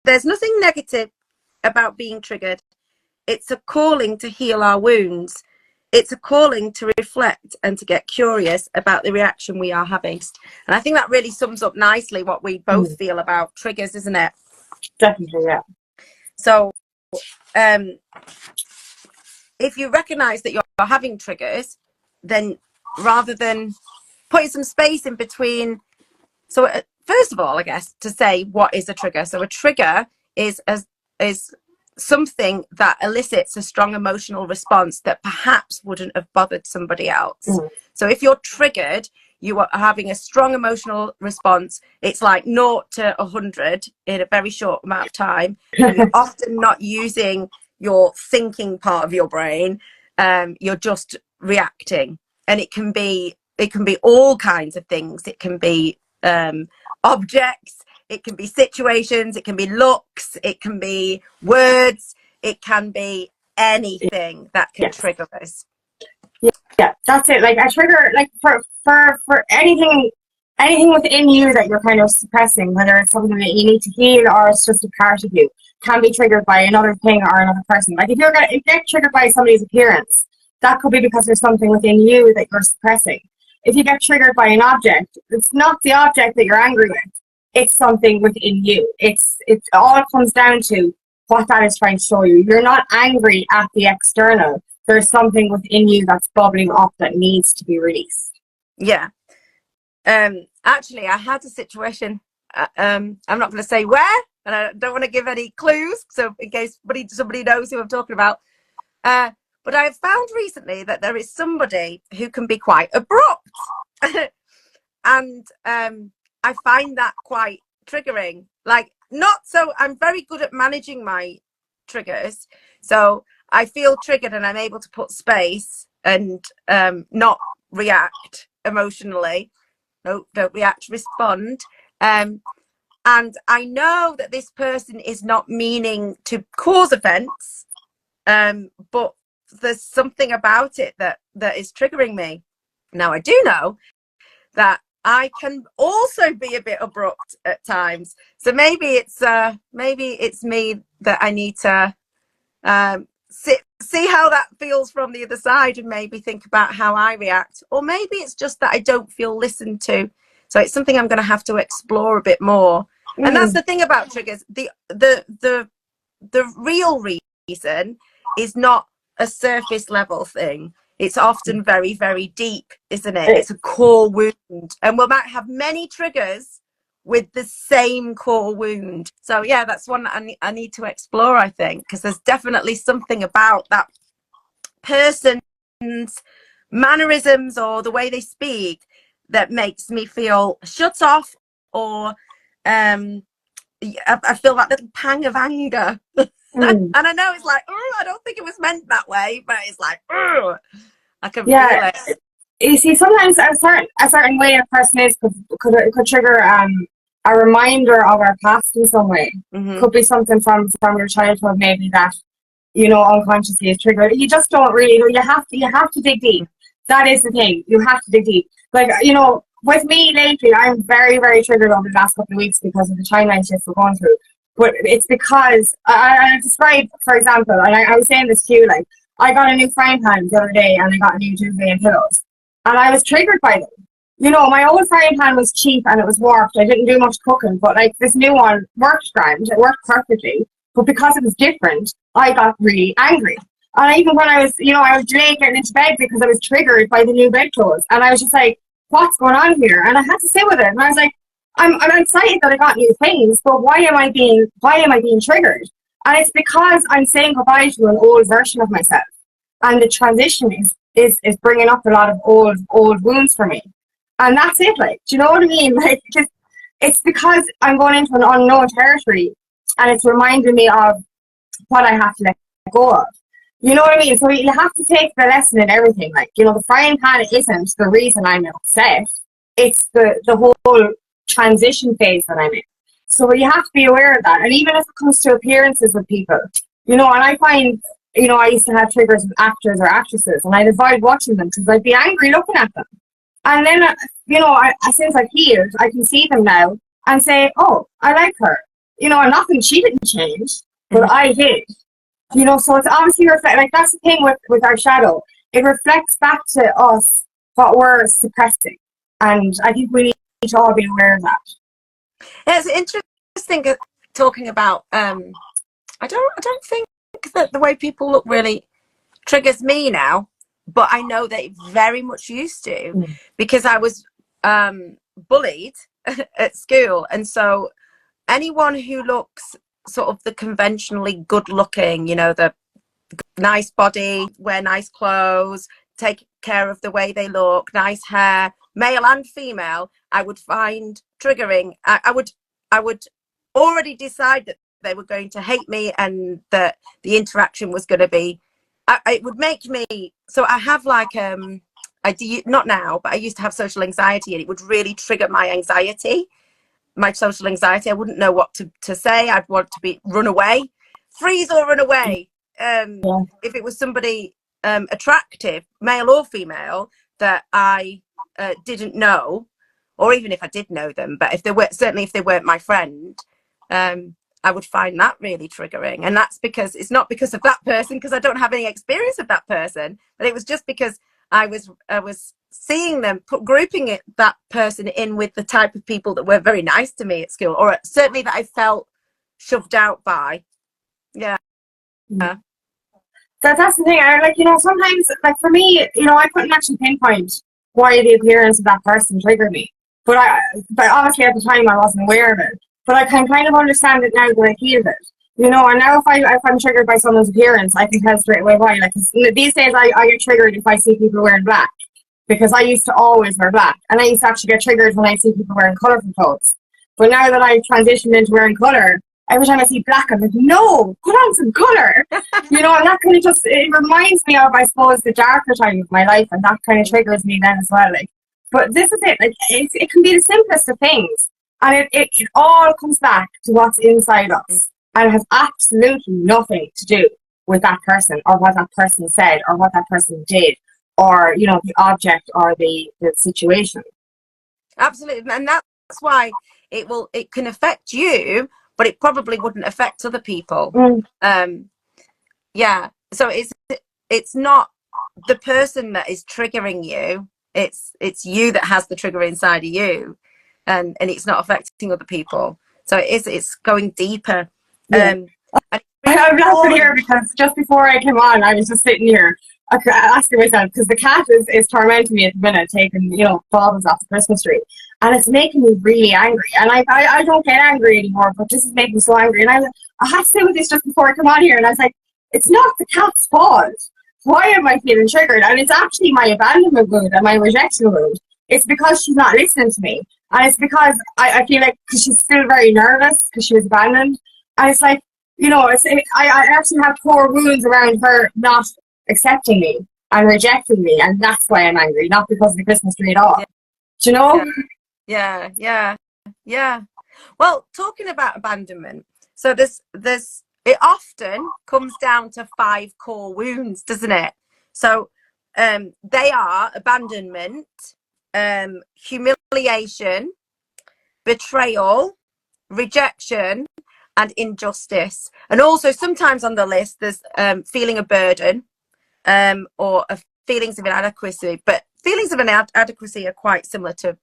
there's nothing negative about being triggered. It's a calling to heal our wounds. It's a calling to reflect and to get curious about the reaction we are having. And I think that really sums up nicely what we both feel about triggers, isn't it? Definitely, yeah. So if you recognize that you're having triggers, then rather than putting some space in between, so first of all, I guess, to say what is a trigger. So a trigger is something that elicits a strong emotional response that perhaps wouldn't have bothered somebody else. So if you're triggered, you are having a strong emotional response. It's like 0 to 100 in a very short amount of time. You're often not using your thinking part of your brain. You're just reacting, and it can be all kinds of things. It can be objects, it can be situations, it can be looks, it can be words, it can be anything that can trigger us. Yeah, that's it. Like a trigger, like for anything within you that you're kind of suppressing, whether it's something that you need to heal or it's just a part of you, can be triggered by another thing or another person. Like if you get triggered by somebody's appearance, that could be because there's something within you that you're suppressing. If you get triggered by an object, it's not the object that you're angry with. It's something within you. It's all comes down to what that is trying to show you. You're not angry at the external. There's something within you that's bubbling up that needs to be released. Yeah. Actually, I had a situation. I'm not going to say where, and I don't want to give any clues, so in case somebody knows who I'm talking about. But I've found recently that there is somebody who can be quite abrupt. And I find that quite triggering. Like, not so, I'm very good at managing my triggers. So I feel triggered and I'm able to put space and not react emotionally. No, don't react, respond. And I know that this person is not meaning to cause offense, but there's something about it that is triggering me. Now, I do know that I can also be a bit abrupt at times. So maybe it's me that I need to see how that feels from the other side and maybe think about how I react. Or maybe it's just that I don't feel listened to. So it's something I'm going to have to explore a bit more. And that's the thing about triggers. The real reason is not a surface level thing. It's often very, very deep, isn't it? It's a core wound. And we might have many triggers with the same core wound. So yeah, that's one that I need to explore, I think, because there's definitely something about that person's mannerisms or the way they speak that makes me feel shut off, or I feel that little pang of anger. And I know it's like, oh, I don't think it was meant that way, but it's like, oh, I can feel it. You see, sometimes a certain way a person is could trigger a reminder of our past in some way. Could be something from your childhood, maybe that unconsciously is triggered. You just don't really know. You have to dig deep. That is the thing. You have to dig deep. Like, with me lately, I'm very, very triggered over the last couple of weeks because of the timeline shift we're going through. But it's because I described, for example, and I was saying this to you, like, I got a new frying pan the other day and I got a new duvet and pillows. And I was triggered by them. My old frying pan was cheap and it was warped. I didn't do much cooking, but like this new one worked grand. It worked perfectly. But because it was different, I got really angry. And even when I was delayed getting into bed because I was triggered by the new bedclothes. And I was just like, what's going on here? And I had to sit with it. And I was like, I'm excited that I got new things, but why am I being triggered? And it's because I'm saying goodbye to an old version of myself. And the transition is bringing up a lot of old wounds for me. And that's it, like, do you know what I mean? Like, it's because I'm going into an unknown territory and it's reminding me of what I have to let go of. You know what I mean? So you have to take the lesson in everything. Like, the frying pan isn't the reason I'm upset. It's the whole transition phase that I'm in. So you have to be aware of that. And even if it comes to appearances with people, and I find, I used to have triggers with actors or actresses and I'd avoid watching them because I'd be angry looking at them. And then, since I've healed, I can see them now and say, oh, I like her. you know, and nothing, she didn't change, but I did. You know, so it's obviously like that's the thing with our shadow. It reflects back to us what we're suppressing, and I think we need to all be aware of that. Yeah, it's interesting talking about. I don't think that the way people look really triggers me now, but I know that it very much used to, because I was bullied at school, and so anyone who looks sort of the conventionally good looking, you know, the nice body, wear nice clothes, take care of the way they look, nice hair, male and female, I would find triggering. I would already decide that they were going to hate me, and that the interaction was going to be, it would make me, so I have like I do not now, but I used to have social anxiety, and it would really trigger my social anxiety. I wouldn't know what to say. I'd want to run away, freeze or run away. If it was somebody attractive, male or female, that I didn't know, or even if I did know them, but if they weren't my friend, I would find that really triggering. And that's because it's not because of that person, because I don't have any experience of that person, but it was just because I was seeing them, grouping that person in with the type of people that were very nice to me at school, or certainly that I felt shoved out by. Yeah. That's the thing. I like, you know, sometimes, like for me, you know, I couldn't actually pinpoint why the appearance of that person triggered me. But obviously at the time I wasn't aware of it. But I can kind of understand it now that I feel it. You know, and now if I'm triggered by someone's appearance, I can tell straight away why. Like these days I get triggered if I see people wearing black, because I used to always wear black, and I used to actually get triggered when I see people wearing colourful clothes. But now that I've transitioned into wearing colour, every time I see black, I'm like, no, put on some colour. You know, and that kind of just, it reminds me of, I suppose, the darker time of my life, and that kind of triggers me then as well. Like, but this is it, like, it can be the simplest of things, and it all comes back to what's inside us, and it has absolutely nothing to do with that person, or what that person said, or what that person did, or, you know, the object, or the situation. Absolutely. And that's why it can affect you, but it probably wouldn't affect other people. Yeah. So it's not the person that is triggering you. It's you that has the trigger inside of you, and it's not affecting other people. So it's going deeper. Yeah. I'm laughing here because just before I came on, I was just sitting here asking myself, because the cat is tormenting me at the minute, taking, you know, baubles off the Christmas tree, and it's making me really angry. And I don't get angry anymore, but this is making me so angry. And I had to sit with this just before I come on here, and I was like, it's not the cat's fault. Why am I feeling triggered? And it's actually my abandonment mood and my rejection mood. It's because she's not listening to me, and it's because I feel like, because she's still very nervous because she was abandoned, and it's like, you know, I actually have core wounds around her not accepting me and rejecting me, and that's why I'm angry, not because of the Christmas tree at all. Yeah. Do you know? Yeah. Well, talking about abandonment, so there's it often comes down to 5 core wounds, doesn't it? So they are abandonment, humiliation, betrayal, rejection, and injustice. And also sometimes on the list there's feeling a burden, or feelings of inadequacy. But feelings of inadequacy are quite similar to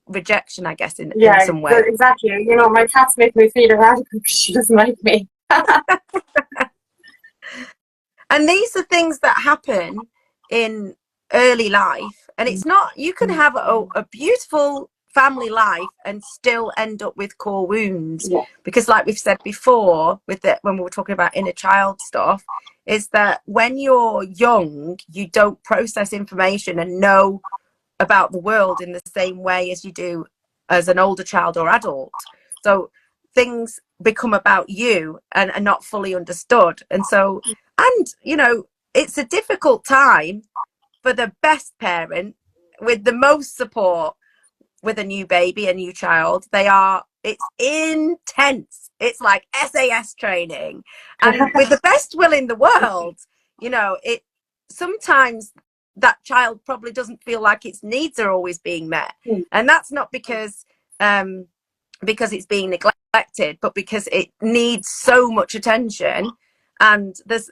rejection, I guess, in some way. Exactly. You know, my cat's make me feel inadequate because she doesn't like me. And these are things that happen in early life, and it's not, you can have a beautiful family life and still end up with core wounds. Because like we've said before when we were talking about inner child stuff, is that when you're young, you don't process information and know about the world in the same way as you do as an older child or adult. So things become about you and are not fully understood. And so, and you know, it's a difficult time for the best parent with the most support with a new baby, a new child. It's intense. It's like SAS training, and with the best will in the world, you know, sometimes that child probably doesn't feel like its needs are always being met, and that's not because it's being neglected. neglected, but because it needs so much attention, and there's,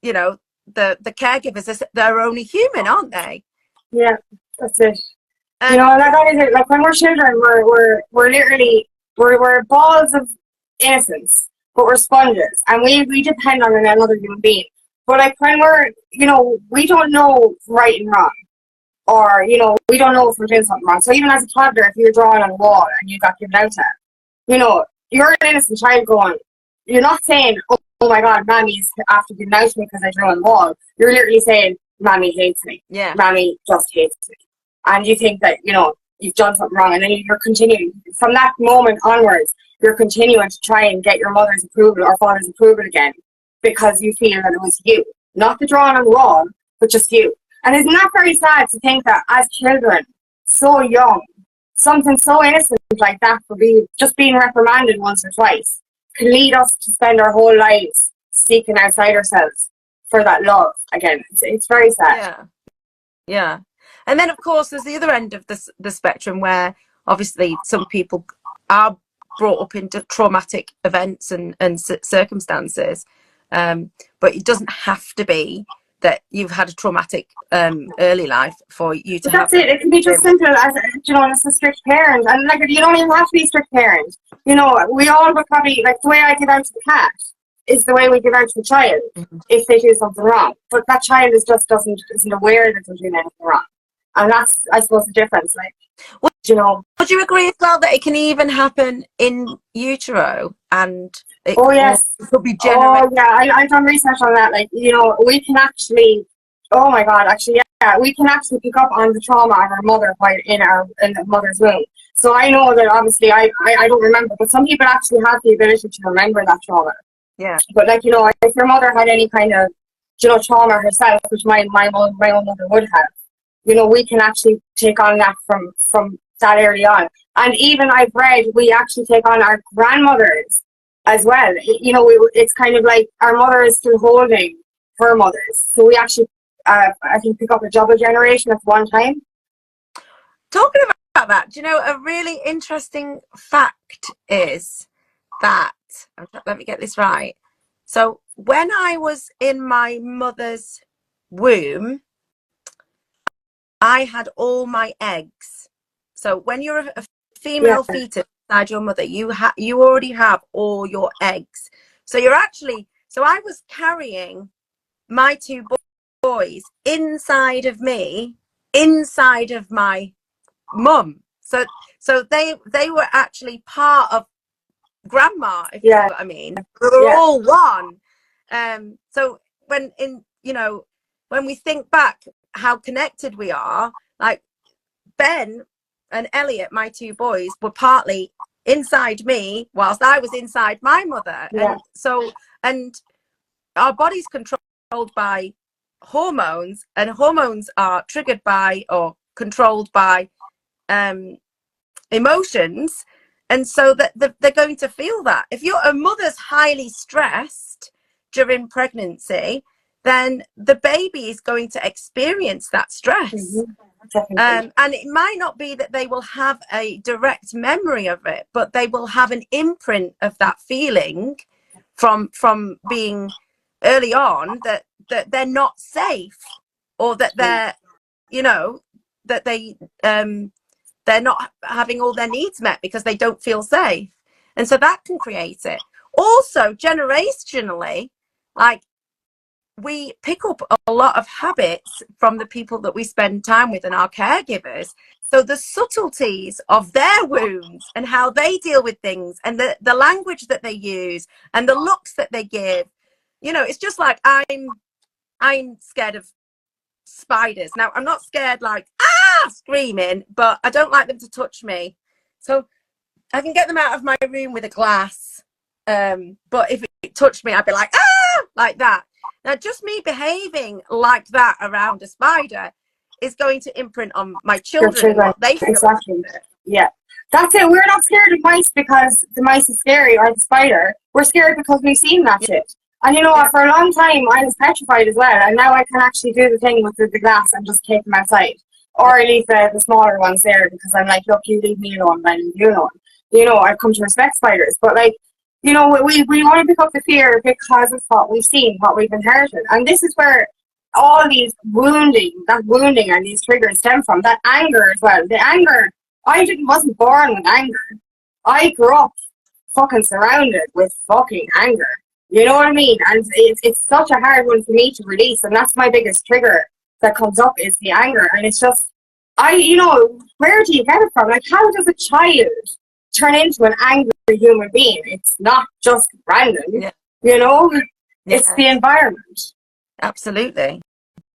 you know, the caregivers, they're only human, aren't they? Yeah, that's it. You know, that is it. Like when we're children, we're literally we're balls of innocence, but we're sponges, and we depend on another human being. But like when we're, you know, we don't know right and wrong, or you know, we don't know if we're doing something wrong. So even as a toddler, if you're drawing on a wall and you got given out to, you know, you're an innocent child going. You're not saying, "Oh my God, Mammy's after giving out to me because I drew on the wall." You're literally saying, "Mammy hates me. Yeah. Mammy just hates me." And you think that, you know, you've done something wrong, and then you're continuing from that moment onwards. You're continuing to try and get your mother's approval or father's approval again, because you feel that it was you, not the drawing on the wall, but just you. And isn't that very sad to think that as children, so young, something so innocent like that for just being reprimanded once or twice can lead us to spend our whole lives seeking outside ourselves for that love again. It's very sad. Yeah. And then, of course, there's the other end of the spectrum where obviously some people are brought up into traumatic events and circumstances. But it doesn't have to be that you've had a traumatic early life for you to have. That's it. It can be just simple as, you know, as a strict parent. And like, you don't even have to be a strict parent. You know, we all would probably, like the way I give out to the cat is the way we give out to a child if they do something wrong. But that child isn't aware that they're doing anything wrong. And that's, I suppose, the difference. Like, you know. Would you agree as well that it can even happen in utero, and it could be generated? Oh yeah, I've done research on that. Like, you know, we can actually, oh my God, actually, yeah, we can actually pick up on the trauma of our mother while in the mother's womb. So I know that obviously I don't remember, but some people actually have the ability to remember that trauma. Yeah. But like, you know, if your mother had any kind of, you know, trauma herself, which my own mother would have, you know, we can actually take on that from that early on. And even I've read, we actually take on our grandmothers as well. You know, it's kind of like our mother is still holding her mothers. So we actually, I think, pick up a double generation at one time. Talking about that, do you know, a really interesting fact is that, let me get this right. So when I was in my mother's womb, I had all my eggs. So when you're a female fetus inside your mother, you already have all your eggs. So I was carrying my two boys inside of me, inside of my mum. So they were actually part of grandma, if you know what I mean. We're all one. So when we think back how connected we are, like Ben and Elliot, my two boys, were partly inside me whilst I was inside my mother. And our body's controlled by hormones, and hormones are triggered by or controlled by emotions. And so that they're going to feel that. If a mother's highly stressed during pregnancy, then the baby is going to experience that stress. And it might not be that they will have a direct memory of it, but they will have an imprint of that feeling from being early on that they're not safe, or that they're, you know, that they're not having all their needs met because they don't feel safe. And so that can create it. Also, generationally, like, we pick up a lot of habits from the people that we spend time with and our caregivers. So the subtleties of their wounds and how they deal with things, and the language that they use and the looks that they give, you know, it's just like I'm scared of spiders. Now, I'm not scared like screaming, but I don't like them to touch me. So I can get them out of my room with a glass. But if it touched me, I'd be like like that. Now, just me behaving like that around a spider is going to imprint on my children. What they feel. Exactly. Yeah. That's it. We're not scared of mice because the mice is scary, or the spider. We're scared because we've seen that shit. And you know what? For a long time, I was petrified as well. And now I can actually do the thing with the glass and just take them outside. Or I leave the smaller ones there because I'm like, look, you leave me alone, I leave you alone. you know, I've come to respect spiders. But like, you know, we only pick up the fear because of what we've seen, what we've inherited. And this is where all these wounding and these triggers stem from. That anger as well. The anger, wasn't born with anger. I grew up fucking surrounded with fucking anger. You know what I mean? And it's such a hard one for me to release. And that's my biggest trigger that comes up is the anger. And it's just, you know, where do you get it from? Like, how does a child turn into an angry human being? It's not just random, you know? It's the environment. Absolutely.